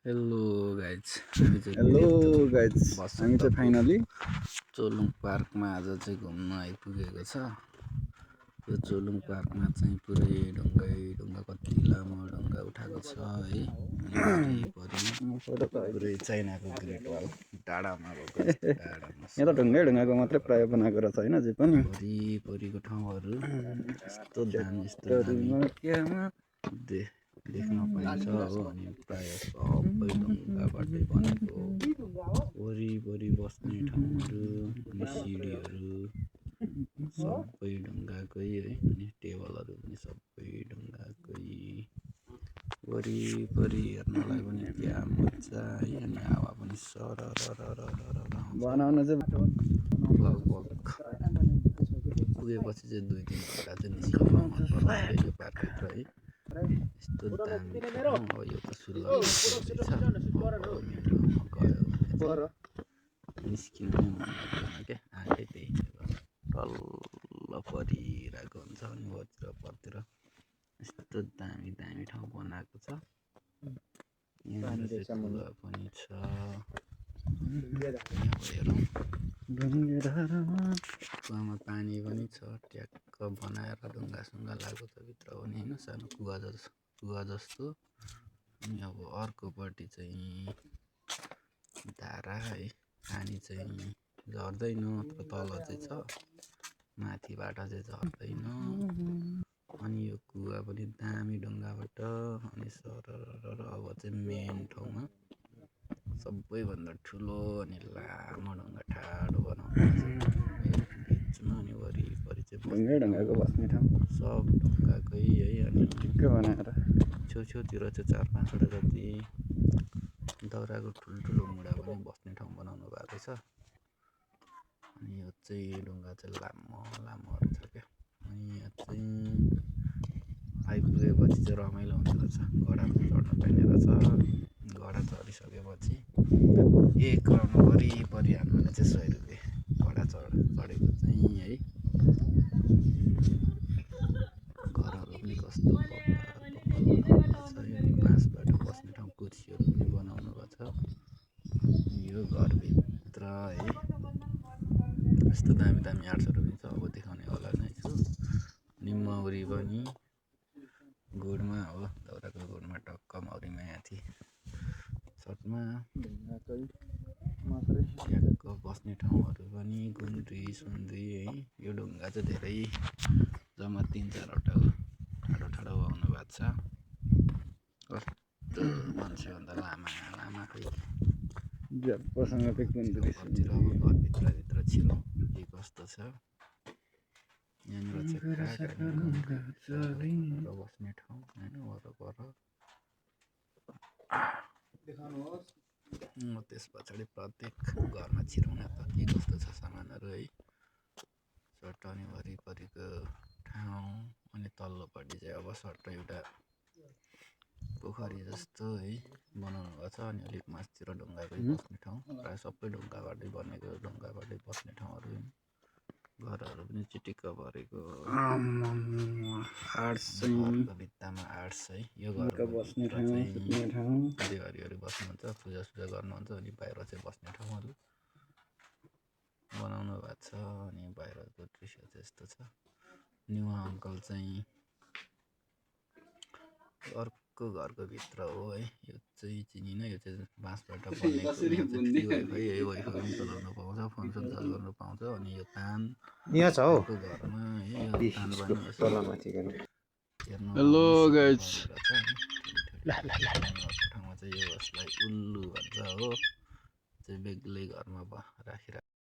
Hello guys hello guys हामी चाहिँ finally चोलुङ पार्कमा आज चाहिँ घुम्न आइपुगेको छ। यो चोलुङ पार्कमा चाहिँ ढुङ्गा कति लामो ढुङ्गा उठाएको छ है। पुरै चाइनाको ग्रेट वाल टाढामा भएको यहाँ त ढुङ्गाको मात्रै प्रयोग बनाएको रहेछ होइन जे पनि वरिपरिको ठाउँहरू यस्तो दामी देख्न पाइन्छ हो। अनि प्रायः सबै ढुङ्गाबाटै बनेको वरिपरि बस्ने ठाउँहरू अनि सिँढीहरू सबै ढुङ्गाकै है। अनि टेबलहरू पनि सबै ढुङ्गाकै वरिपरि हेर्नलाई पनि क्या मजा है। अनि हावा पनि बनाउन चाहिँ लगभग पुगेपछि चाहिँ 2-3 घन्टा चाहिँ निस्किनु मनपर्छ यो पार्कभित्र है। यस्तो दामी ठाउँ अब यो त सुरुवात गयो निस्किनु मन लाग्दैन क्या। आँखै त्यही डल्ल परिरहेको हुन्छ अनि वरतिर यस्तो दामी ठाउँ बनाएको छ। यहाँनिर चाहिँ कुवा पनि छ। कुवामा पानी पनि छ ट्याक्क बनाएर ढुङ्गासुङ्गा लागेको छ भित्र पनि होइन सानो कुवा जस्तो। अनि अब अर्कोपट्टि चाहिँ धारा है। पानी चाहिँ झर्दैन तर तल चाहिँ छ माथिबाट चाहिँ झर्दैन। अनि यो कुवा पनि दामी ढुङ्गाबाट अनि अब चाहिँ मेन ठाउँमा सबैभन्दा ठुलो अनि लामो ढुङ्गा ठाडो बनाउनु बिचमा अनि वरिपरि चाहिँ ढुङ्गाको बस्ने ठाउँ सब ढुङ्गाकै है। अनि बनाएर छेउतिर चाहिँ 4-5वटा जति दाउराको ठुल्ठुलो मुढा पनि बस्ने ठाउँ बनाउनु भएको छ। अनि यो चाहिँ ढुङ्गा चाहिँ लामोहरू छ क्या। अनि यहाँ चाहिँ आइपुगेपछि चाहिँ रमाइलो हुँदो रहेछ। घोडामा चढ्नु पाइने रहेछ। घोडा चढिसकेपछि 1 राउन्ड वरिपरि हान्नुलाई चाहिँ 100 रुपियाँ घोडा चढेको चाहिँ है। घरहरू पनि कस्तो बाँसबाट बस्ने ठाउँ कुर्सीहरू पनि बनाउनु भएको छ। यो घरभित्र है यस्तो दामी 800 रुपियाँ छ। अब देखाउने होला नै छु। अनि मौरी पनि गुडमा हो दाउराको गुडमा टक्क मौरी माथि छतमा ट्याक्क बस्ने ठाउँहरू पनि गुन्द्री सुन्द्री है। यो ढुङ्गा चाहिँ धेरै जम्मा 3-4वटा ठाडो आउनु भएको छ। कस्तो मान्छेभन्दा लामा खै घरतिर घरभित्र छिरो के कस्तो छ। यहाँनिर चाहिँ बस्ने ठाउँ होइन वरपर। त्यस पछाडि प्रत्येक घरमा छिराउन त के कस्तो छ सामानहरू है। सट्ट अनि वरिपरिको ठाउँ अनि तल्लोपट्टि चाहिँ अब सट्ट एउटा पोखरी जस्तो है बनाउनु भएको छ। अनि अलिक मासतिर ढुङ्गाकै बस्ने ठाउँ प्रायः सबै ढुङ्गाबाटै बनेको ढुङ्गाबाटै बस्ने ठाउँहरू। घरहरू पनि चिटिक्क भरेको भित्तामा आर्ट्स है। यो घरको बस्ने ठाउँ देवारीहरू बस्नुहुन्छ पूजासुजा गर्नुहुन्छ। अनि बाहिर चाहिँ बस्ने ठाउँहरू बनाउनु भएको छ। अनि बाहिरको दृश्य चाहिँ यस्तो छ। अनि उहाँ अङ्कल चाहिँ अर्को घरको भित्र हो है। यो चाहिँ चिनिनँ। यो चाहिँ बाँसबाट बनेको वाइफाई पनि चलाउनु पाउँछ फोनसोन चार्ज गर्नु पाउँछ। अनि यो तान यहाँ छ हौ घरमा है तान पनि हेलो गाइज ठाउँमा चाहिँ यो उसलाई उल्लु भन्छ हो। चाहिँ बेग्लै घरमा राखिरहेको